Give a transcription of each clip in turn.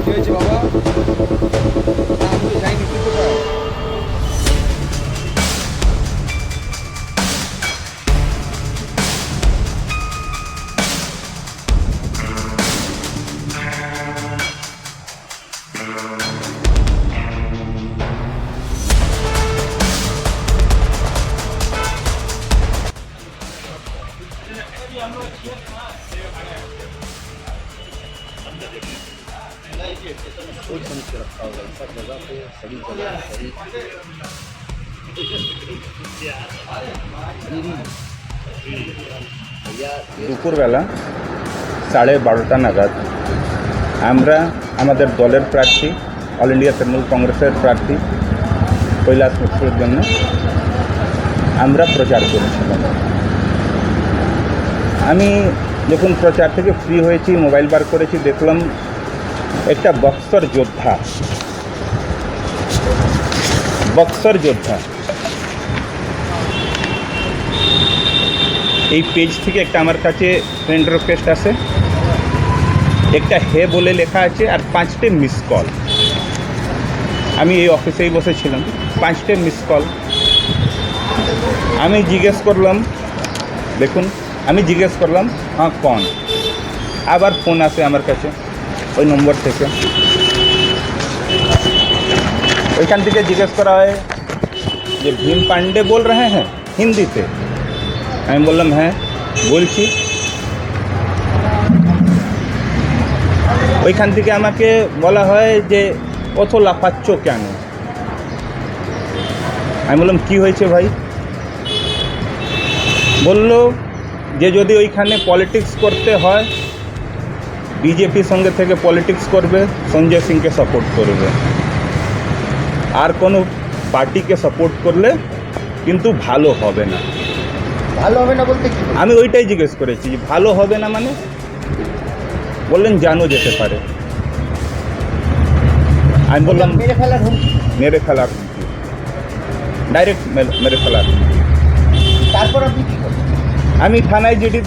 কি হয়েছে বাবা? না, আমি তো যাইনি, তুই কোথায়? सोच समझ के रखा होगा सब जगह पे सही जगह सही দুপুরবেলা 12:30 নাগাদ আমরা আমাদের দলের প্রার্থী অল ইন্ডিয়া তৃণমূল কংগ্রেসের প্রার্থী কৈলাস মিত্রের জন্য আমরা প্রচার করেছিলাম। আমি যখন প্রচার থেকে ফ্রি হয়েছি, মোবাইল বার করেছি, দেখলাম একটা বক্সার যোদ্ধা এই পেজ থেকে একটা আমার কাছে ফ্রেন্ড রিকোয়েস্ট আছে, একটা হে বলে লেখা আছে আর 5টে মিস কল। আমি এই অফিসেই বসেছিলাম, 5টে মিস কল। আমি জিজ্ঞেস করলাম, দেখুন আমি জিজ্ঞেস করলাম হ্যাঁ কোন, আবার ফোন আসে আমার কাছে ওই নম্বর থেকে। ওইখান থেকে জিজ্ঞেস করা হয় যে ভীম পান্ডে বল रहे हैं হিন্দিতে। আমি বললাম হ্যাঁ বলছি। ওইখান থেকে আমাকে বলা হয় যে অত লাফাচ্ছ কেন। আমি বললাম কি হয়েছে ভাই? বলল যে যদি ওইখানে পলিটিক্স করতে হয় বিজেপির সঙ্গে থেকে পলিটিক্স করবে, সঞ্জয় সিংকে সাপোর্ট করবে, আর কোনো পার্টিকে সাপোর্ট করলে কিন্তু ভালো হবে না। ভালো হবে না বলতে কি? আমি ওইটাই জিজ্ঞেস করেছি যে ভালো হবে না মানে? বললেন জানো যেতে পারে। আমি বললাম মেরে ফেলার হুমকি। ডাইরেক্ট মেরে ফেলার। তারপর আপনি কি করবেন? আমি থানায় জিডি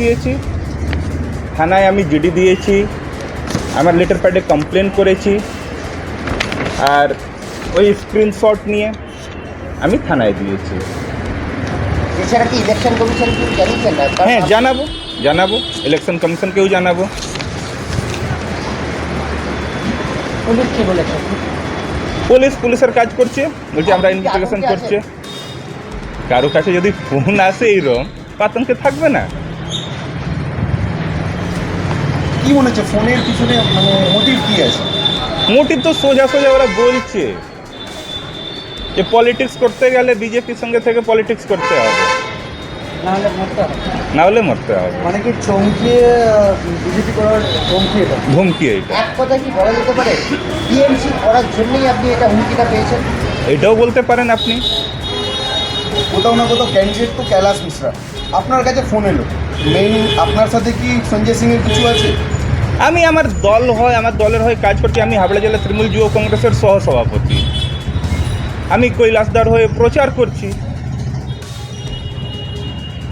দিয়েছি, আমার লেটার প্যাডে কমপ্লেন করেছি, আর ওই স্ক্রিনশট নিয়ে আমি থানায় দিয়েছি। এছাড়া কি ইলেকশন কমিশনকে জানিয়েছেন? হ্যাঁ জানাবো ইলেকশন কমিশনকেও জানাবো। পুলিশ কি বলেছে? পুলিশের কাজ করছে, বলছে আমরা ইনভেস্টিগেশন করছে। কারো কাছে যদি ফোন আসে এইরকম, আতঙ্কে থাকবে না। কি মনে হচ্ছে ফোনের পিছনে মানে মোটিভ কি আছে? মোটিভ তো সোজা ওরা বলছে যে পলিটিক্স করতে গেলে বিজেপির সঙ্গে থেকে পলিটিক্স করতে হবে, না হলে মরতে হবে। মানে কি চমকিয়ে বিজেপি করার হুমকি এইটা। এক কথা কি বলা যেতে পারে টিএমসি করার জন্যই আপনি এটা হুমকিটা পেয়েছেন? এটাও বলতে পারেন আপনি। কোথাও না কোথাও ক্যান্ডিডেট তো কৈলাস মিশ্রা, আপনার কাছে ফোন এলো, মেইন আপনার সাথে কি সঞ্জয় সিংয়ের কিছু আছে? আমি আমার দলের হয়ে কাজ করছি। আমি হাবড়া জেলা তৃণমূল যুব কংগ্রেসের সহসভাপতি। আমি কৈলাসদার হয়ে প্রচার করছি।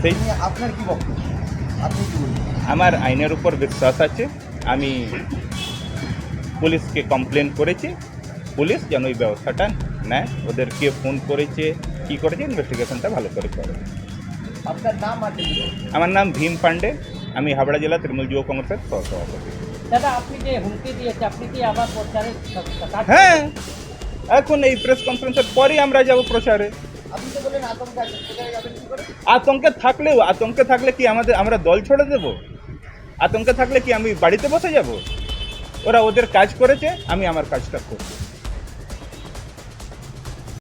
সেই আপনার কি বক্তব্য, আপনি কি বলবেন? আমার আইনের উপর বিশ্বাস আছে। আমি পুলিশকে কমপ্লেন করেছি, পুলিশ যেন ওই ব্যবস্থাটা নেয়। ওদেরকে ফোন করেছে, কী করেছে, ইনভেস্টিগেশনটা ভালো করে করে। আপনার নাম আছে? আমার নাম ভীম পান্ডে, আমি হাবড়া জেলা তৃণমূল যুব কংগ্রেসের সহসভাপতি। দাদা আপনি যে হুমকি দিয়েছে, আপনি কি আবার প্রচারে? হ্যাঁ, এখন এই প্রেস কনফারেন্সের পরেই আমরা যাব প্রচারে। আপনি তো বলেন আতঙ্ক আছে, কোথায় যাবেন কি করে? আতঙ্কে থাকলে কি আমরা দল ছেড়ে দেব? আতঙ্কে থাকলে কি আমি বাড়িতে বসে যাব? ওরা ওদের কাজ করেছে, আমি আমার কাজটা করছি।